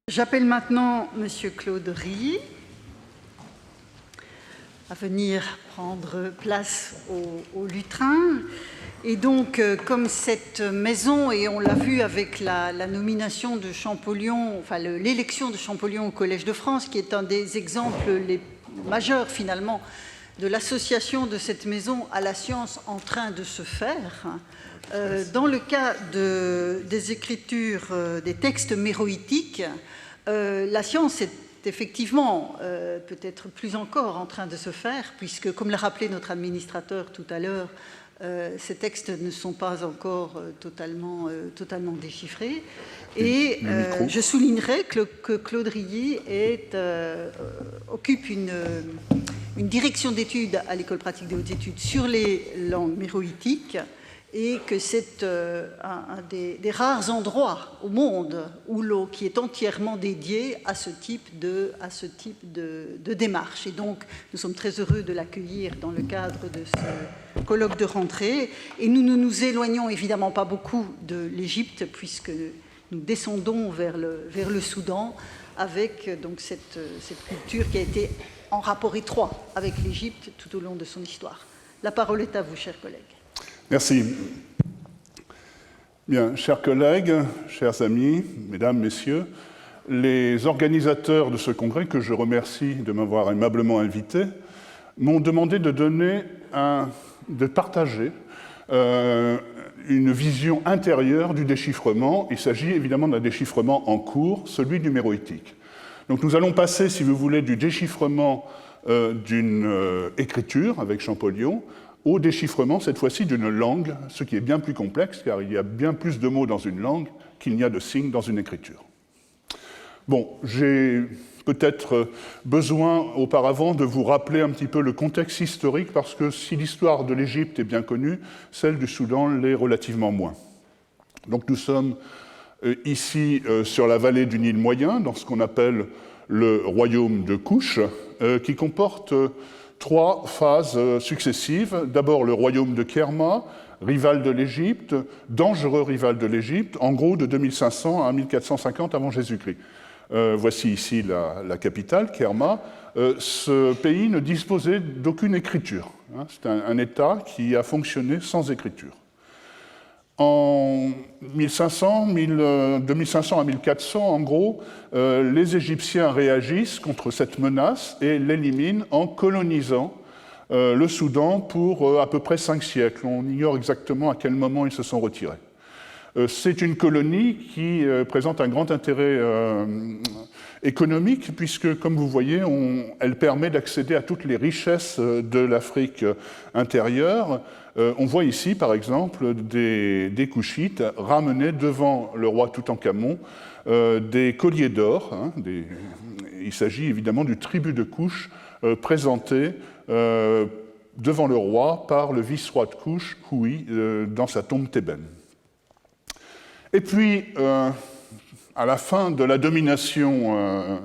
J'appelle maintenant Monsieur Claude Rilly à venir prendre place au lutrin. Et donc, comme cette maison, et on l'a vu avec la nomination de Champollion, enfin l'élection de Champollion au Collège de France, qui est un des exemples les majeurs finalement de l'association de cette maison à la science en train de se faire, dans le cas des écritures, des textes méroïtiques, la science est effectivement peut-être plus encore en train de se faire, puisque, comme l'a rappelé notre administrateur tout à l'heure, ces textes ne sont pas encore totalement déchiffrés. Et je soulignerai que Claude Rilly occupe une direction d'études à l'École pratique des hautes études sur les langues méroïtiques, et que c'est un des rares endroits au monde qui est entièrement dédié à ce type de démarche. Et donc, nous sommes très heureux de l'accueillir dans le cadre de ce colloque de rentrée. Et nous ne nous éloignons évidemment pas beaucoup de l'Égypte, puisque nous descendons vers le Soudan, avec donc cette culture qui a été en rapport étroit avec l'Égypte tout au long de son histoire. La parole est à vous, chers collègues. Merci. Bien, chers collègues, chers amis, mesdames, messieurs, les organisateurs de ce congrès, que je remercie de m'avoir aimablement invité, m'ont demandé de partager une vision intérieure du déchiffrement. Il s'agit évidemment d'un déchiffrement en cours, celui du méroïtique. Donc nous allons passer, si vous voulez, du déchiffrement d'une écriture avec Champollion au déchiffrement, cette fois-ci, d'une langue, ce qui est bien plus complexe, car il y a bien plus de mots dans une langue qu'il n'y a de signes dans une écriture. Bon, j'ai peut-être besoin auparavant de vous rappeler un petit peu le contexte historique, parce que si l'histoire de l'Égypte est bien connue, celle du Soudan l'est relativement moins. Donc nous sommes ici sur la vallée du Nil moyen, dans ce qu'on appelle le royaume de Kouch, qui comporte trois phases successives. D'abord le royaume de Kerma, rival de l'Égypte, dangereux rival de l'Égypte, en gros de 2500 à 1450 avant Jésus-Christ. Voici ici la capitale, Kerma. Ce pays ne disposait d'aucune écriture. C'est un État qui a fonctionné sans écriture. En 2500 à 1400, en gros, les Égyptiens réagissent contre cette menace et l'éliminent en colonisant le Soudan pour à peu près 5 siècles. On ignore exactement à quel moment ils se sont retirés. C'est une colonie qui présente un grand intérêt économique, puisque, comme vous voyez, elle permet d'accéder à toutes les richesses de l'Afrique intérieure. On voit ici, par exemple, des Kouchites ramener devant le roi Toutankhamon des colliers d'or. Il s'agit évidemment du tribut de Kouch présenté devant le roi par le vice-roi de Kouch, Houi, dans sa tombe thébaine. Et puis, à la fin de la domination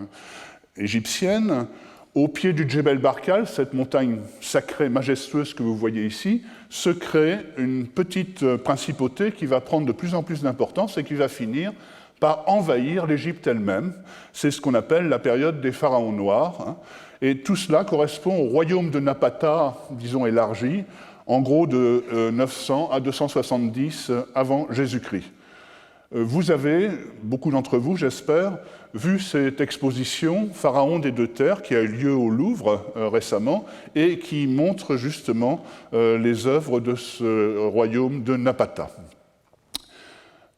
égyptienne, au pied du Djebel Barkal, cette montagne sacrée, majestueuse que vous voyez ici, se crée une petite principauté qui va prendre de plus en plus d'importance et qui va finir par envahir l'Égypte elle-même. C'est ce qu'on appelle la période des pharaons noirs. Et tout cela correspond au royaume de Napata, disons élargi, en gros de 900 à 270 avant Jésus-Christ. Vous avez, beaucoup d'entre vous, j'espère, vu cette exposition « Pharaon des deux terres » qui a eu lieu au Louvre récemment et qui montre justement les œuvres de ce royaume de Napata.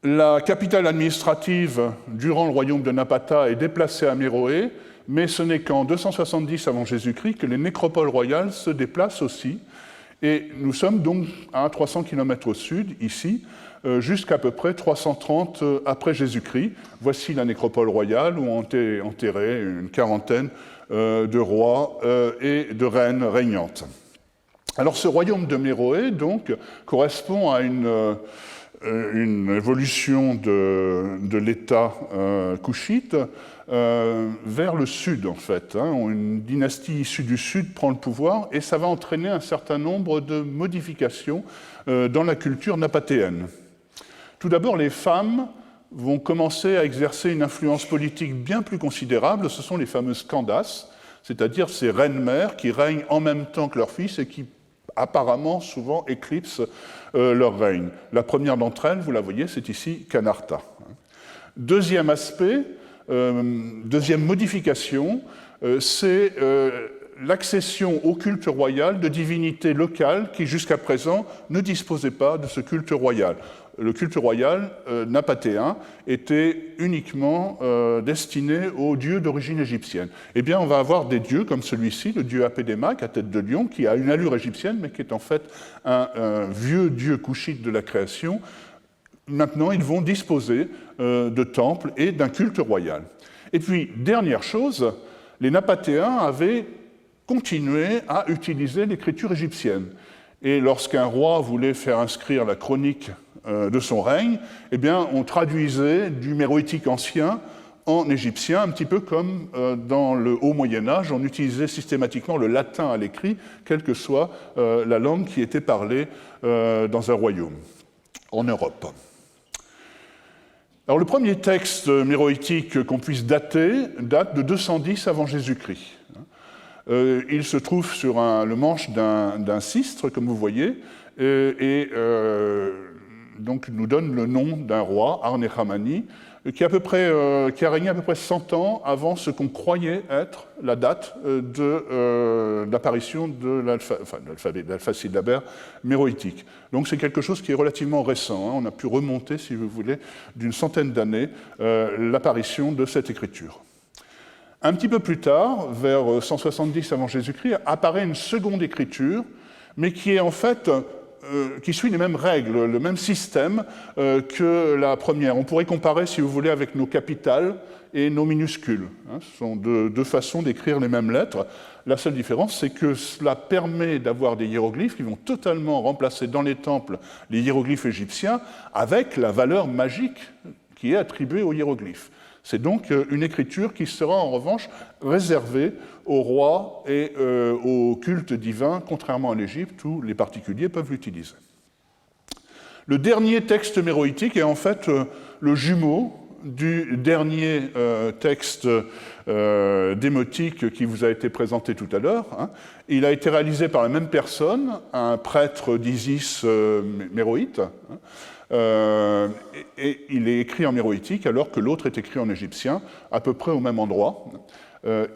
La capitale administrative durant le royaume de Napata est déplacée à Méroé, mais ce n'est qu'en 270 avant Jésus-Christ que les nécropoles royales se déplacent aussi. Et nous sommes donc à 300 km au sud, ici, jusqu'à peu près 330 après Jésus-Christ. Voici la nécropole royale où ont été enterrés une quarantaine de rois et de reines régnantes. Alors ce royaume de Méroé, donc, correspond à une évolution de l'État couchite vers le sud, en fait. Une dynastie issue du sud prend le pouvoir et ça va entraîner un certain nombre de modifications dans la culture napatéenne. Tout d'abord, les femmes vont commencer à exercer une influence politique bien plus considérable. Ce sont les fameuses Candaces, c'est-à-dire ces reines-mères qui règnent en même temps que leurs fils et qui apparemment souvent éclipsent leur règne. La première d'entre elles, vous la voyez, c'est ici Kanarta. Deuxième aspect, deuxième modification, c'est l'accession au culte royal de divinités locales qui jusqu'à présent ne disposaient pas de ce culte royal. Le culte royal napatéen était uniquement destiné aux dieux d'origine égyptienne. Eh bien, on va avoir des dieux comme celui-ci, le dieu Apédémak, à tête de lion, qui a une allure égyptienne, mais qui est en fait un vieux dieu couchite de la création. Maintenant, ils vont disposer de temples et d'un culte royal. Et puis, dernière chose, les Napatéens avaient continué à utiliser l'écriture égyptienne. Et lorsqu'un roi voulait faire inscrire la chronique de son règne, eh bien, on traduisait du méroïtique ancien en égyptien, un petit peu comme dans le Haut Moyen-Âge, on utilisait systématiquement le latin à l'écrit, quelle que soit la langue qui était parlée dans un royaume, en Europe. Alors, le premier texte méroïtique qu'on puisse dater date de 210 avant Jésus-Christ. Il se trouve sur le manche d'un sistre, comme vous voyez, et donc nous donne le nom d'un roi, Arnéchamani, qui a régné à peu près 100 ans avant ce qu'on croyait être la date de l'apparition de l'alphabet syllabaire méroïtique. Donc c'est quelque chose qui est relativement récent. On a pu remonter, si vous voulez, d'une centaine d'années, l'apparition de cette écriture. Un petit peu plus tard, vers 170 avant Jésus-Christ, apparaît une seconde écriture, mais qui est en fait qui suit les mêmes règles, le même système que la première. On pourrait comparer, si vous voulez, avec nos capitales et nos minuscules. Ce sont deux façons d'écrire les mêmes lettres. La seule différence, c'est que cela permet d'avoir des hiéroglyphes qui vont totalement remplacer dans les temples les hiéroglyphes égyptiens avec la valeur magique qui est attribuée aux hiéroglyphes. C'est donc une écriture qui sera en revanche réservée aux rois et au culte divin, contrairement à l'Égypte où les particuliers peuvent l'utiliser. Le dernier texte méroïtique est en fait le jumeau du dernier texte démotique qui vous a été présenté tout à l'heure. Il a été réalisé par la même personne, un prêtre d'Isis méroïte, et il est écrit en méroïtique alors que l'autre est écrit en égyptien, à peu près au même endroit,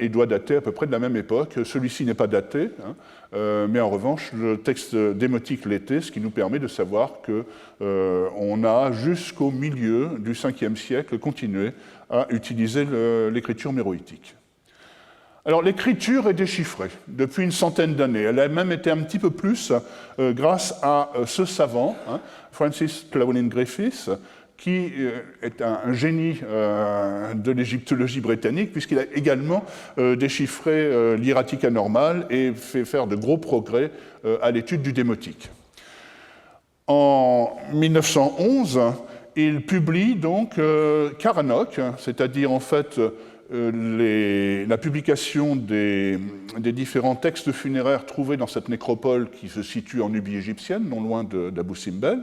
et doit dater à peu près de la même époque. Celui-ci n'est pas daté, mais en revanche, le texte démotique l'était, ce qui nous permet de savoir qu'on a jusqu'au milieu du 5e siècle continué à utiliser l'écriture méroïtique. Alors, l'écriture est déchiffrée depuis une centaine d'années. Elle a même été un petit peu plus grâce à ce savant, Francis Llewellyn Griffiths, qui est un génie de l'égyptologie britannique, puisqu'il a également déchiffré l'hiératique anormale et fait faire de gros progrès à l'étude du démotique. En 1911, il publie donc Karanok, c'est-à-dire en fait la publication des différents textes funéraires trouvés dans cette nécropole qui se situe en Nubie égyptienne, non loin d'Abou Simbel,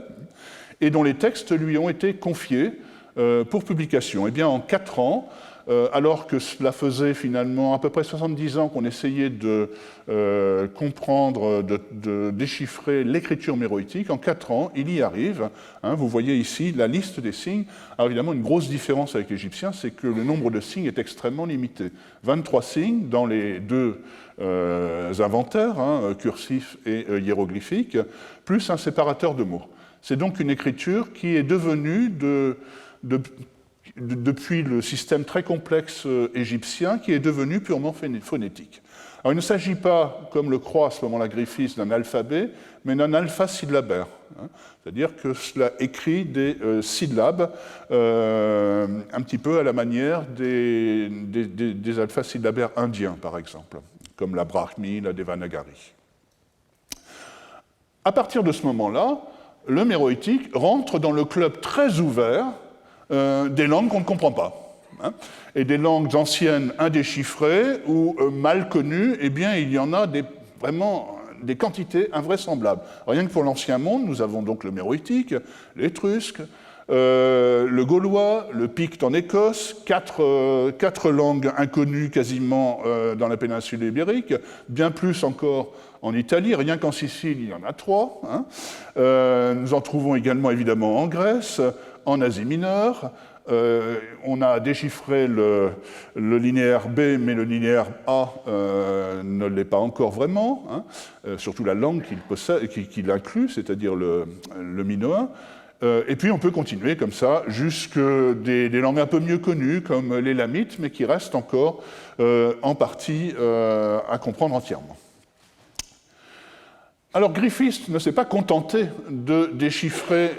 et dont les textes lui ont été confiés pour publication. Eh bien, en 4 ans, alors que cela faisait finalement à peu près 70 ans qu'on essayait de comprendre, de déchiffrer l'écriture méroïtique, en 4 ans, il y arrive. Vous voyez ici la liste des signes. Alors évidemment, une grosse différence avec l'égyptien, c'est que le nombre de signes est extrêmement limité. 23 signes dans les deux inventaires, cursif et hiéroglyphique, plus un séparateur de mots. C'est donc une écriture qui est devenue, depuis le système très complexe égyptien, qui est devenu purement phonétique. Alors, il ne s'agit pas, comme le croit à ce moment-là Griffiths, d'un alphabet, mais d'un alpha-syllabaire. C'est-à-dire que cela écrit des syllabes un petit peu à la manière des alpha-syllabaires indiens, par exemple, comme la Brahmi, la Devanagari. À partir de ce moment-là, le méroïtique rentre dans le club très ouvert des langues qu'on ne comprend pas. Et des langues anciennes indéchiffrées ou mal connues, eh bien, il y en a vraiment des quantités invraisemblables. Rien que pour l'Ancien Monde, nous avons donc le méroïtique, l'étrusque, le gaulois, le picte en Écosse, quatre langues inconnues quasiment dans la péninsule ibérique, bien plus encore en Italie, rien qu'en Sicile, il y en a 3. Nous en trouvons également évidemment en Grèce, en Asie mineure. On a déchiffré le linéaire B, mais le linéaire A ne l'est pas encore vraiment, surtout la langue qu'il inclut, c'est-à-dire le minoen. Et puis on peut continuer comme ça, jusque des langues un peu mieux connues, comme l'élamites, mais qui restent encore en partie à comprendre entièrement. Alors Griffiths ne s'est pas contenté de déchiffrer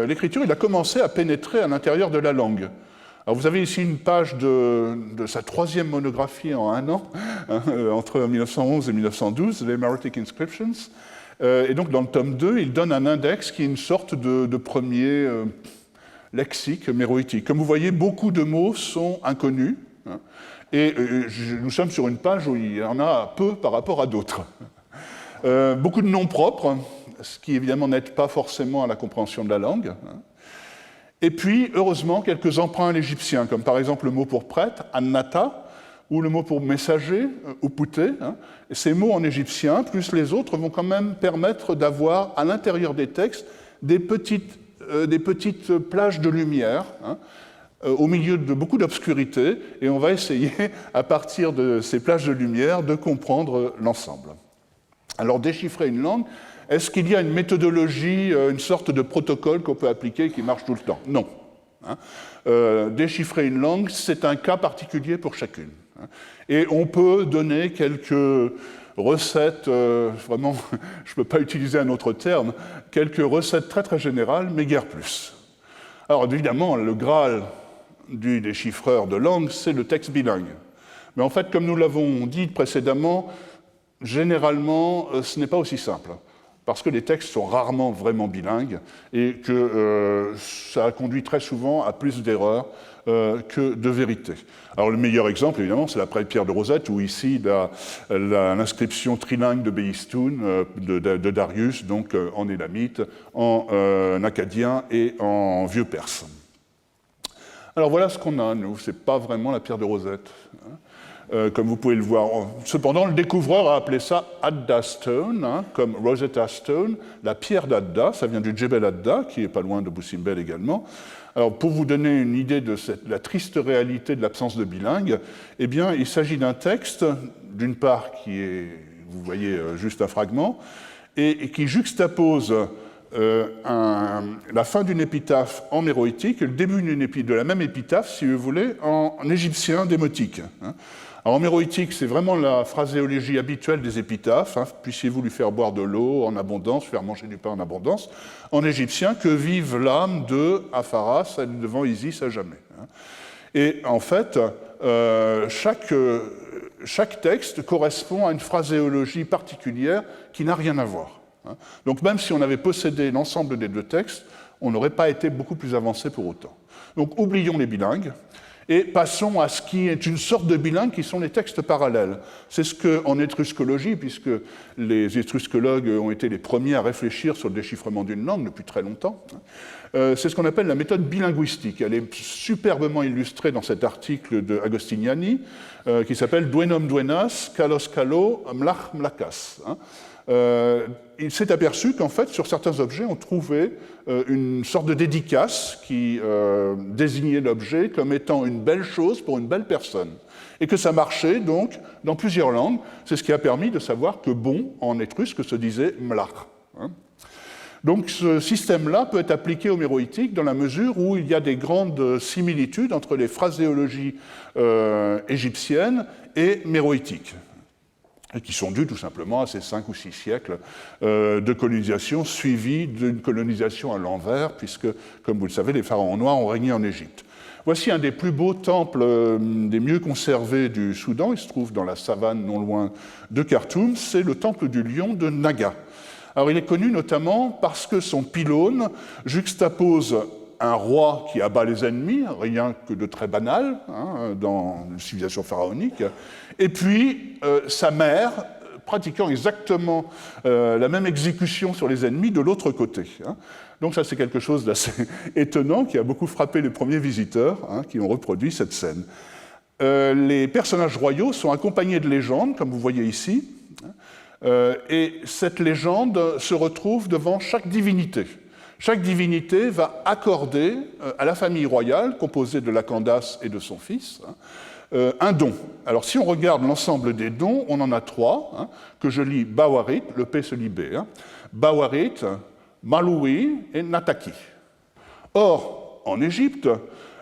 l'écriture, il a commencé à pénétrer à l'intérieur de la langue. Alors vous avez ici une page de sa 3e monographie en 1 an, entre 1911 et 1912, les Meroitic Inscriptions. Et donc dans le tome 2, il donne un index qui est une sorte de premier lexique méroïtique. Comme vous voyez, beaucoup de mots sont inconnus, et nous sommes sur une page où il y en a peu par rapport à d'autres. Beaucoup de noms propres, ce qui évidemment n'aide pas forcément à la compréhension de la langue. Et puis, heureusement, quelques emprunts à l'égyptien, comme par exemple le mot pour prêtre, annata, ou le mot pour messager, upute. Ces mots en égyptien, plus les autres, vont quand même permettre d'avoir à l'intérieur des textes des petites plages de lumière, au milieu de beaucoup d'obscurité, et on va essayer, à partir de ces plages de lumière, de comprendre l'ensemble. Alors, déchiffrer une langue, est-ce qu'il y a une méthodologie, une sorte de protocole qu'on peut appliquer qui marche tout le temps? Non. Déchiffrer une langue, c'est un cas particulier pour chacune. Et on peut donner quelques recettes, vraiment, je ne peux pas utiliser un autre terme, quelques recettes très très générales, mais guère plus. Alors évidemment, le Graal du déchiffreur de langue, c'est le texte bilingue. Mais en fait, comme nous l'avons dit précédemment, généralement, ce n'est pas aussi simple, parce que les textes sont rarement vraiment bilingues et que ça conduit très souvent à plus d'erreurs que de vérité. Alors le meilleur exemple, évidemment, c'est la Pierre de Rosette, où ici, l'inscription trilingue de Behistun, de Darius, donc en élamite, en acadien et en vieux perse. Alors voilà ce qu'on a, nous, c'est pas vraiment la Pierre de Rosette. Comme vous pouvez le voir. Cependant, le découvreur a appelé ça Adda Stone, comme Rosetta Stone, la pierre d'Adda, ça vient du Djebel Adda, qui est pas loin de Boussimbel également. Alors, pour vous donner une idée de la triste réalité de l'absence de bilingue, eh bien, il s'agit d'un texte, d'une part, qui est, vous voyez, juste un fragment, et qui juxtapose la fin d'une épitaphe en méroïtique et le début de la même épitaphe, si vous voulez, en égyptien démotique. Alors, en méroïtique, c'est vraiment la phraséologie habituelle des épitaphes. Puissiez-vous lui faire boire de l'eau en abondance, faire manger du pain en abondance. En égyptien, que vive l'âme de Apharas, elle devant Isis à jamais. Et en fait, chaque texte correspond à une phraséologie particulière qui n'a rien à voir. Donc même si on avait possédé l'ensemble des 2 textes, on n'aurait pas été beaucoup plus avancé pour autant. Donc oublions les bilingues. Et passons à ce qui est une sorte de bilingue, qui sont les textes parallèles. C'est ce qu'en étruscologie, puisque les étruscologues ont été les premiers à réfléchir sur le déchiffrement d'une langue depuis très longtemps, c'est ce qu'on appelle la méthode bilinguistique. Elle est superbement illustrée dans cet article de Agostiniani, qui s'appelle Duenum Duenas, Kalos Kalo, Mlach Mlakas. Il s'est aperçu qu'en fait, sur certains objets, on trouvait une sorte de dédicace qui désignait l'objet comme étant une belle chose pour une belle personne. Et que ça marchait donc dans plusieurs langues. C'est ce qui a permis de savoir que bon, en étrusque, se disait mlach. Donc ce système-là peut être appliqué au méroïtique dans la mesure où il y a des grandes similitudes entre les phraséologies égyptiennes et méroïtiques, et qui sont dues tout simplement à ces 5 ou 6 siècles de colonisation suivis d'une colonisation à l'envers, puisque, comme vous le savez, les pharaons noirs ont régné en Égypte. Voici un des plus beaux temples, des mieux conservés du Soudan, il se trouve dans la savane non loin de Khartoum, c'est le temple du lion de Naga. Alors il est connu notamment parce que son pylône juxtapose un roi qui abat les ennemis, rien que de très banal dans une civilisation pharaonique, et puis sa mère pratiquant exactement la même exécution sur les ennemis de l'autre côté. Donc ça, c'est quelque chose d'assez étonnant qui a beaucoup frappé les premiers visiteurs qui ont reproduit cette scène. Les personnages royaux sont accompagnés de légendes, comme vous voyez ici, et cette légende se retrouve devant chaque divinité. Chaque divinité va accorder à la famille royale, composée de Lacandas et de son fils, un don. Alors si on regarde l'ensemble des dons, on en a 3, que je lis Bawarit, le P se lit B, Bawarit, Malouhi et Nataki. Or, en Égypte,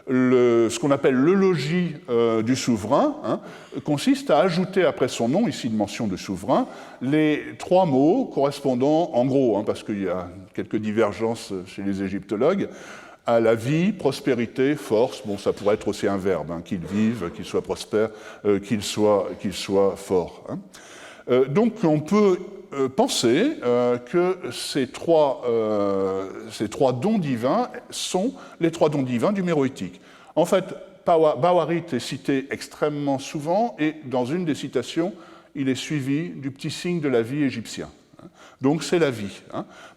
ce qu'on appelle le logis du souverain consiste à ajouter après son nom, ici une mention de souverain, les 3 mots correspondant, en gros, parce qu'il y a quelques divergences chez les égyptologues, à la vie, prospérité, force. Bon, ça pourrait être aussi un verbe, qu'il vive, qu'il soit prospère, qu'il soit fort. Donc on peut penser que ces trois dons divins sont les 3 dons divins du méroïtique. En fait, Bawarit est cité extrêmement souvent et dans une des citations, il est suivi du petit signe de la vie égyptien. Donc c'est la vie.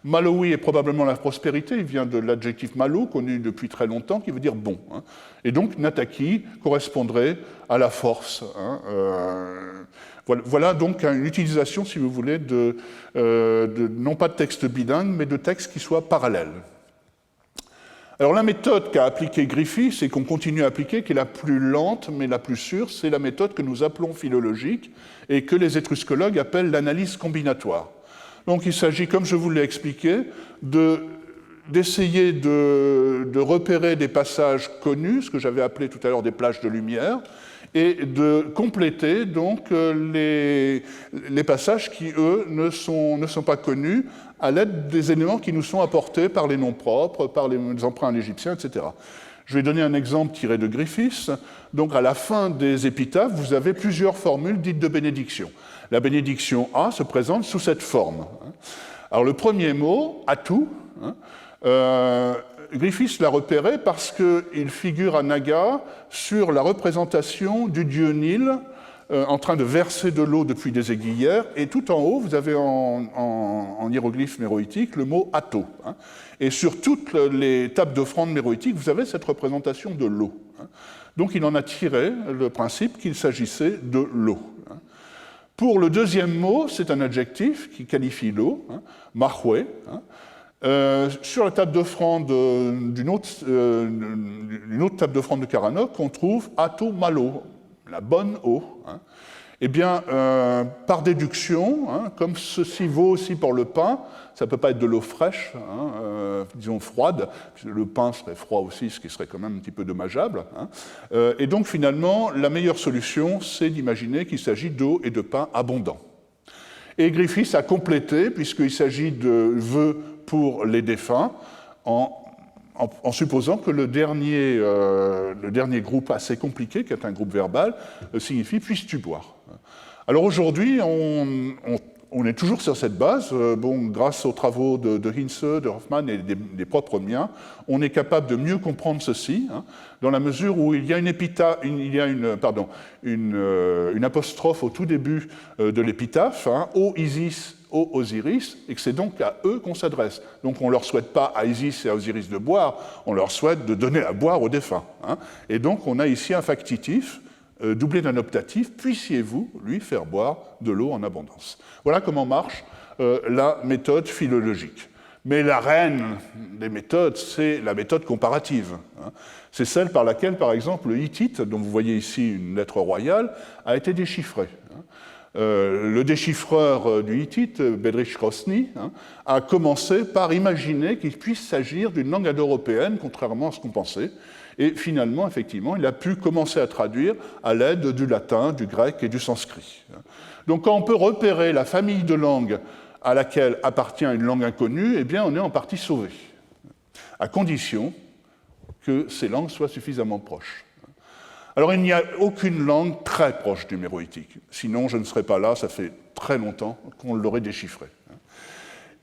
Malouhi est probablement la prospérité, il vient de l'adjectif malou, connu depuis très longtemps, qui veut dire bon. Et donc Nataki correspondrait à la force. Voilà donc une utilisation, si vous voulez, non pas de texte bilingue, mais de textes qui soient parallèles. Alors la méthode qu'a appliquée Griffiths et qu'on continue à appliquer, qui est la plus lente mais la plus sûre, c'est la méthode que nous appelons philologique et que les étruscologues appellent l'analyse combinatoire. Donc il s'agit, comme je vous l'ai expliqué, d'essayer de repérer des passages connus, ce que j'avais appelé tout à l'heure des plages de lumière, et de compléter donc les passages qui, eux, ne sont pas connus à l'aide des éléments qui nous sont apportés par les noms propres, par les emprunts égyptiens, etc. Je vais donner un exemple tiré de Griffiths. Donc à la fin des épitaphes, vous avez plusieurs formules dites de bénédiction. La bénédiction A se présente sous cette forme. Alors le premier mot, Atu, Griffiths l'a repéré parce qu'il figure à Naga sur la représentation du dieu Nil en train de verser de l'eau depuis des aiguillères, et tout en haut, vous avez en hiéroglyphe méroïtique le mot Ato. Et sur toutes les tables d'offrande méroïtiques, vous avez cette représentation de l'eau. Donc il en a tiré le principe qu'il s'agissait de l'eau. Pour le deuxième mot, c'est un adjectif qui qualifie l'eau, Mahwe. Sur la table d'offrande d'une autre table d'offrande de Karanok, on trouve Ato Malo, la bonne eau. Eh bien, par déduction, comme ceci vaut aussi pour le pain, ça ne peut pas être de l'eau fraîche, disons froide, le pain serait froid aussi, ce qui serait quand même un petit peu dommageable. Et donc finalement, la meilleure solution, c'est d'imaginer qu'il s'agit d'eau et de pain abondants. Et Griffiths a complété, puisqu'il s'agit de vœux pour les défunts, en supposant que le dernier groupe assez compliqué, qui est un groupe verbal, signifie « puisses-tu boire ». Alors aujourd'hui, on est toujours sur cette base. Grâce aux travaux de Hinze, de Hoffman et des propres miens, on est capable de mieux comprendre ceci, dans la mesure où il y a une apostrophe au tout début de l'épitaphe, ô Isis, ô Osiris, et que c'est donc à eux qu'on s'adresse. Donc on ne leur souhaite pas à Isis et à Osiris de boire, on leur souhaite de donner à boire aux défunts. Et donc on a ici un factitif doublé d'un optatif, puissiez-vous lui faire boire de l'eau en abondance. Voilà comment marche la méthode philologique. Mais la reine des méthodes, c'est la méthode comparative. C'est celle par laquelle, par exemple, le hittite, dont vous voyez ici une lettre royale, a été déchiffré. Le déchiffreur du hittite, Bedrich Rosny, a commencé par imaginer qu'il puisse s'agir d'une langue indo-européenne, contrairement à ce qu'on pensait. Et finalement, effectivement, il a pu commencer à traduire à l'aide du latin, du grec et du sanskrit. Donc quand on peut repérer la famille de langues à laquelle appartient une langue inconnue, eh bien on est en partie sauvé, à condition que ces langues soient suffisamment proches. Alors il n'y a aucune langue très proche du méroïtique, sinon je ne serais pas là, ça fait très longtemps qu'on l'aurait déchiffré.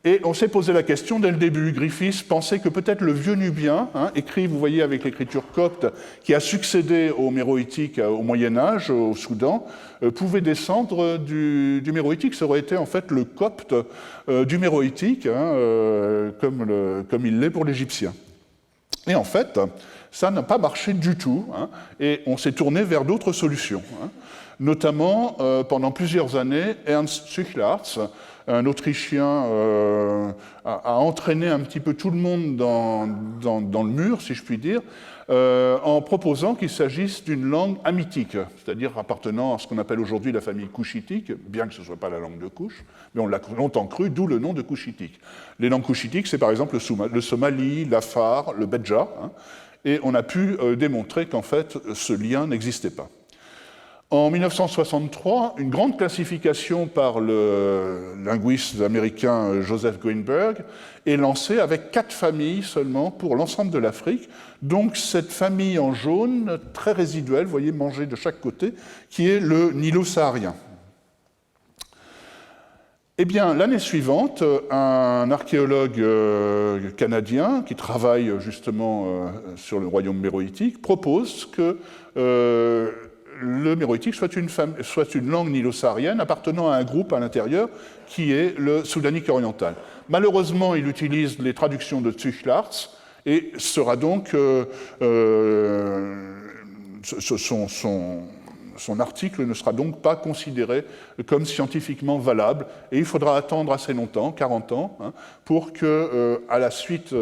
Et on s'est posé la question dès le début. Griffiths pensait que peut-être le vieux nubien, écrit, vous voyez, avec l'écriture copte, qui a succédé au méroïtique au Moyen-Âge, au Soudan, pouvait descendre du méroïtique. Ça aurait été en fait le copte du méroïtique, comme il l'est pour l'égyptien. Et en fait, ça n'a pas marché du tout, et on s'est tourné vers d'autres solutions. Notamment, pendant plusieurs années, Ernst Zuchlartz, un Autrichien, a entraîné un petit peu tout le monde dans le mur, si je puis dire, en proposant qu'il s'agisse d'une langue hamitique, c'est-à-dire appartenant à ce qu'on appelle aujourd'hui la famille couchitique, bien que ce ne soit pas la langue de Couche, mais on l'a longtemps cru, d'où le nom de couchitique. Les langues couchitiques, c'est par exemple le somali, l'afar, le bedja, et on a pu démontrer qu'en fait, ce lien n'existait pas. En 1963, une grande classification par le linguiste américain Joseph Greenberg est lancée avec 4 familles seulement pour l'ensemble de l'Afrique. Donc cette famille en jaune, très résiduelle, vous voyez, mangée de chaque côté, qui est le nilo-saharien. Eh bien, l'année suivante, un archéologue canadien qui travaille justement sur le royaume méroïtique propose que le méroïtique soit une langue nilo-saharienne appartenant à un groupe à l'intérieur qui est le soudanique oriental. Malheureusement, il utilise les traductions de Zuchlartz et sera donc son article ne sera donc pas considéré comme scientifiquement valable et il faudra attendre assez longtemps, 40 ans, pour que, à la suite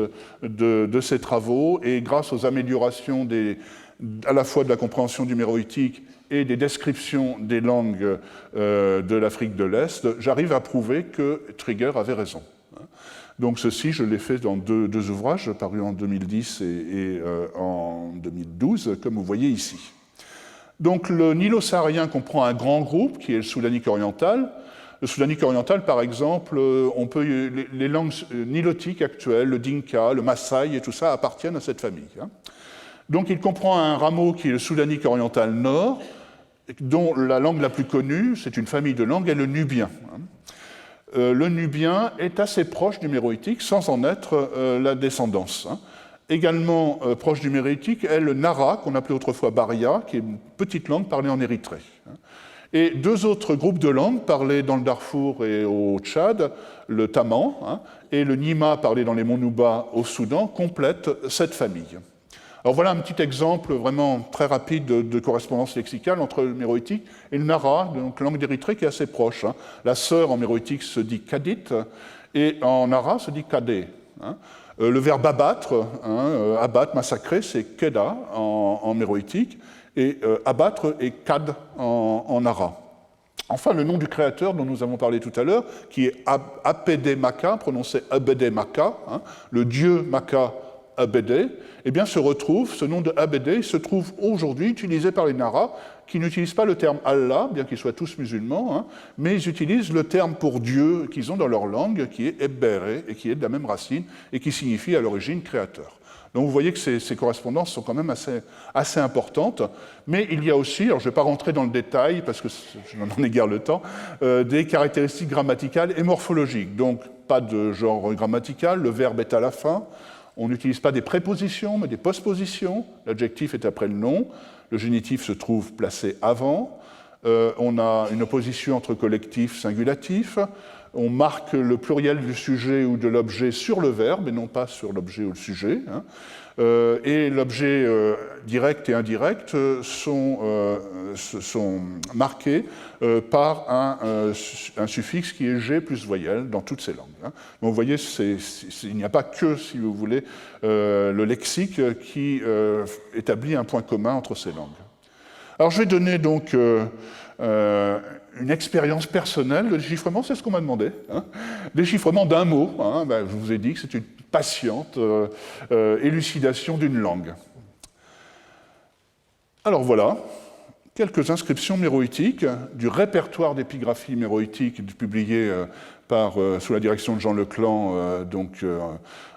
de ces travaux et grâce aux améliorations à la fois de la compréhension du méroïtique et des descriptions des langues de l'Afrique de l'Est, j'arrive à prouver que Trigger avait raison. Donc ceci, je l'ai fait dans deux ouvrages parus en 2010 et en 2012, comme vous voyez ici. Donc le nilo-saharien comprend un grand groupe qui est le soudanique oriental. Le soudanique oriental, par exemple, les langues nilotiques actuelles, le dinka, le maasai et tout ça appartiennent à cette famille. Donc il comprend un rameau qui est le soudanique oriental nord, dont la langue la plus connue, c'est une famille de langues, est le nubien. Le nubien est assez proche du méroïtique, sans en être la descendance. Également proche du méroïtique est le nara, qu'on appelait autrefois baria, qui est une petite langue parlée en Érythrée. Et 2 autres groupes de langues parlés dans le Darfour et au Tchad, le taman et le nima parlé dans les monts Nouba au Soudan, complètent cette famille. Alors voilà un petit exemple vraiment très rapide de correspondance lexicale entre le méroïtique et le nara, donc langue d'Érythrée qui est assez proche. La sœur en méroïtique se dit kadit et en nara se dit kadé. Le verbe abattre, abattre, massacrer, c'est keda en méroïtique et abattre est kad en nara. Enfin, le nom du créateur dont nous avons parlé tout à l'heure, qui est Apede Maka, prononcé Abede Maka, le dieu Maka Abede, eh bien, ce nom de Abede se trouve aujourd'hui utilisé par les Nara, qui n'utilisent pas le terme Allah, bien qu'ils soient tous musulmans, mais ils utilisent le terme pour Dieu qu'ils ont dans leur langue, qui est Ebbere, et qui est de la même racine, et qui signifie à l'origine créateur. Donc vous voyez que ces correspondances sont quand même assez importantes, mais il y a aussi, alors je ne vais pas rentrer dans le détail, parce que je n'en ai guère le temps, des caractéristiques grammaticales et morphologiques. Donc pas de genre grammatical, le verbe est à la fin, on n'utilise pas des prépositions, mais des postpositions, l'adjectif est après le nom, le génitif se trouve placé avant, on a une opposition entre collectif et singulatif, on marque le pluriel du sujet ou de l'objet sur le verbe et non pas sur l'objet ou le sujet. Et l'objet direct et indirect sont marqués par un suffixe qui est G plus voyelle dans toutes ces langues. Donc vous voyez, il n'y a pas que, si vous voulez, le lexique qui établit un point commun entre ces langues. Alors je vais donner donc une expérience personnelle de déchiffrement, c'est ce qu'on m'a demandé. Déchiffrement d'un mot, je vous ai dit que c'est une patiente élucidation d'une langue. Alors voilà, quelques inscriptions méroïtiques du répertoire d'épigraphie méroïtique publié sous la direction de Jean Leclan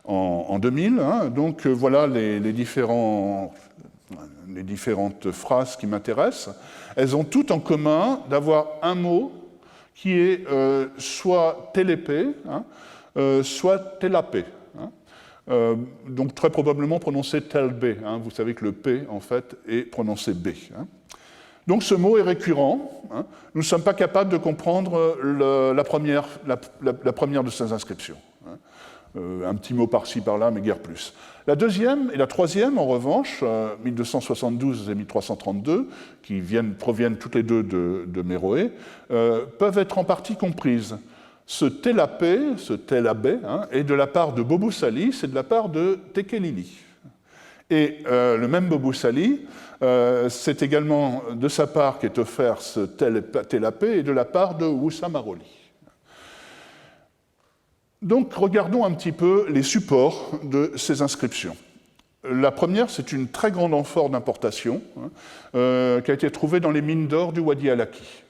en 2000. Donc voilà les différentes phrases qui m'intéressent. Elles ont toutes en commun d'avoir un mot qui est soit télépé, soit telapé. Donc très probablement prononcé telb. Vous savez que le P, en fait, est prononcé B. Donc ce mot est récurrent. Nous ne sommes pas capables de comprendre la première de ces inscriptions. Un petit mot par-ci, par-là, mais guère plus. La deuxième et la troisième, en revanche, 1272 et 1332, qui proviennent toutes les deux de Méroé, peuvent être en partie comprises. Ce telapé, ce telabé, est de la part de Bobou Sali, c'est de la part de Tekelili. Et le même Bobou Sali, c'est également de sa part qu'est offert ce telapé et de la part de Woussa Maroli. Donc, regardons un petit peu les supports de ces inscriptions. La première, c'est une très grande amphore d'importation qui a été trouvée dans les mines d'or du Wadi Alaki,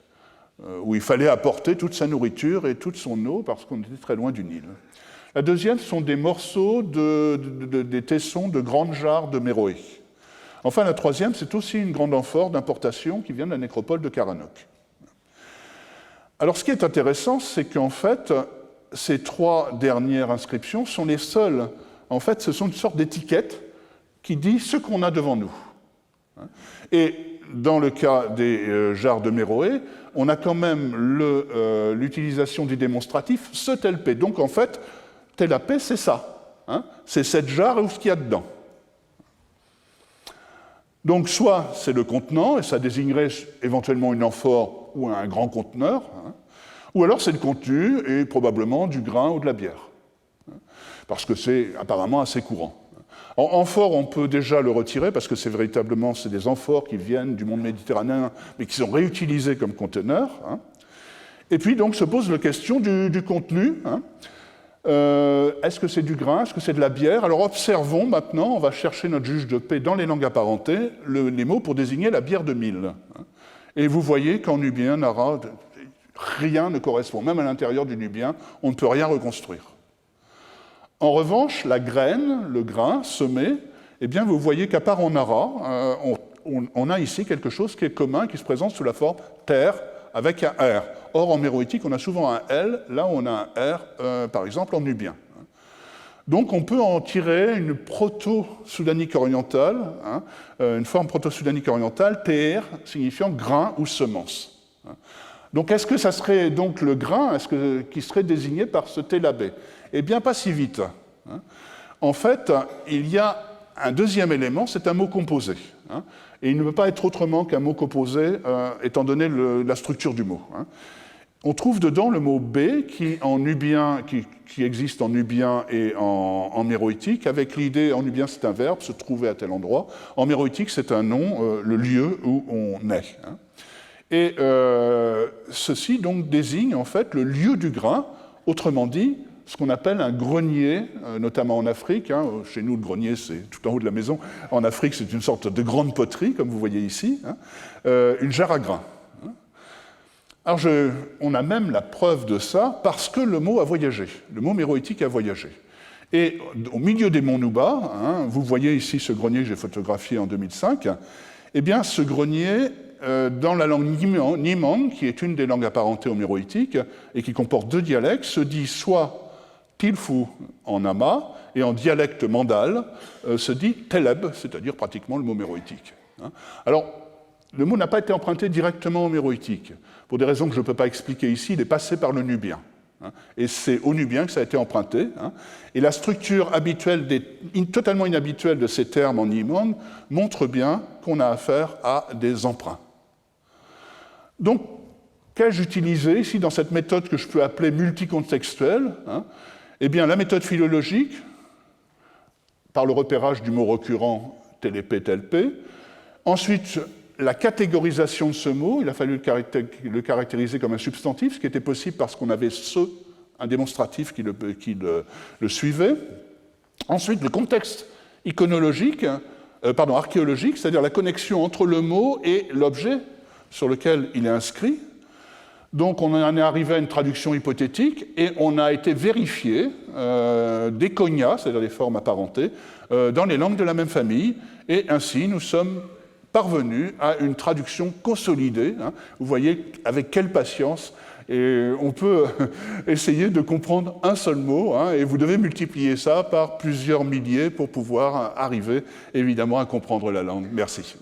où il fallait apporter toute sa nourriture et toute son eau parce qu'on était très loin du Nil. La deuxième sont des morceaux des tessons de grandes jarres de Méroé. Enfin, la troisième, c'est aussi une grande amphore d'importation qui vient de la nécropole de Karanok. Alors, ce qui est intéressant, c'est qu'en fait, ces trois dernières inscriptions sont les seules. En fait, ce sont une sorte d'étiquette qui dit ce qu'on a devant nous. Et dans le cas des jarres de Méroé, on a quand même l'utilisation du démonstratif ce telpé. Donc, en fait, telapé, c'est ça. C'est cette jarre ou ce qu'il y a dedans. Donc, soit c'est le contenant, et ça désignerait éventuellement une amphore ou un grand conteneur, ou alors c'est le contenu et probablement du grain ou de la bière, parce que c'est apparemment assez courant. En amphore, on peut déjà le retirer, parce que c'est des amphores qui viennent du monde méditerranéen, mais qui sont réutilisés comme conteneurs. Et puis, donc, se pose la question du contenu. Est-ce que c'est du grain? Est-ce que c'est de la bière? Alors, observons maintenant, on va chercher notre juge de paix dans les langues apparentées, les mots pour désigner la bière de mille. Et vous voyez qu'en nubien, nara, rien ne correspond. Même à l'intérieur du nubien, on ne peut rien reconstruire. En revanche, la graine, le grain semé, eh bien, vous voyez qu'à part en nara, on a ici quelque chose qui est commun, qui se présente sous la forme terre avec un R. Or, en méroïtique, on a souvent un L, là on a un R, par exemple, en nubien. Donc, on peut en tirer une proto-soudanique orientale, une forme proto-soudanique orientale, TR, signifiant grain ou semence. Donc, est-ce que ça serait donc le grain qui serait désigné par ce telabé? Eh bien, pas si vite. En fait, il y a un deuxième élément, c'est un mot composé. Et il ne peut pas être autrement qu'un mot composé, étant donné la structure du mot. On trouve dedans le mot B qui existe en nubien et en méroïtique, avec l'idée, en nubien c'est un verbe, se trouver à tel endroit, en méroïtique c'est un nom, le lieu où on est. Et ceci donc désigne en fait le lieu du grain, autrement dit, ce qu'on appelle un grenier, notamment en Afrique. Chez nous, le grenier, c'est tout en haut de la maison. En Afrique, c'est une sorte de grande poterie, comme vous voyez ici, une jarre à grains. Alors, on a même la preuve de ça parce que le mot a voyagé, le mot méroïtique a voyagé. Et au milieu des monts Nouba, vous voyez ici ce grenier que j'ai photographié en 2005, eh bien, ce grenier, dans la langue Nyimang, qui est une des langues apparentées au méroïtique et qui comporte deux dialectes, se dit soit Tilfu en Ama, et en dialecte mandal, se dit Teleb, c'est-à-dire pratiquement le mot méroïtique. Alors, le mot n'a pas été emprunté directement au méroïtique. Pour des raisons que je ne peux pas expliquer ici, il est passé par le nubien. Et c'est au nubien que ça a été emprunté. Et la structure habituelle, totalement inhabituelle de ces termes en Nyimang montre bien qu'on a affaire à des emprunts. Donc, qu'ai-je utilisé ici dans cette méthode que je peux appeler multicontextuelle? Eh bien, la méthode philologique, par le repérage du mot récurrent telépé, telpé. Ensuite, la catégorisation de ce mot, il a fallu le caractériser comme un substantif, ce qui était possible parce qu'on avait un démonstratif qui le suivait. Ensuite, le contexte archéologique, c'est-à-dire la connexion entre le mot et l'objet sur lequel il est inscrit. Donc on en est arrivé à une traduction hypothétique et on a été vérifié des cognas, c'est-à-dire des formes apparentées, dans les langues de la même famille, et ainsi nous sommes parvenus à une traduction consolidée. Vous voyez avec quelle patience Et on peut essayer de comprendre un seul mot, hein, et vous devez multiplier ça par plusieurs milliers pour pouvoir arriver, évidemment, à comprendre la langue. Merci.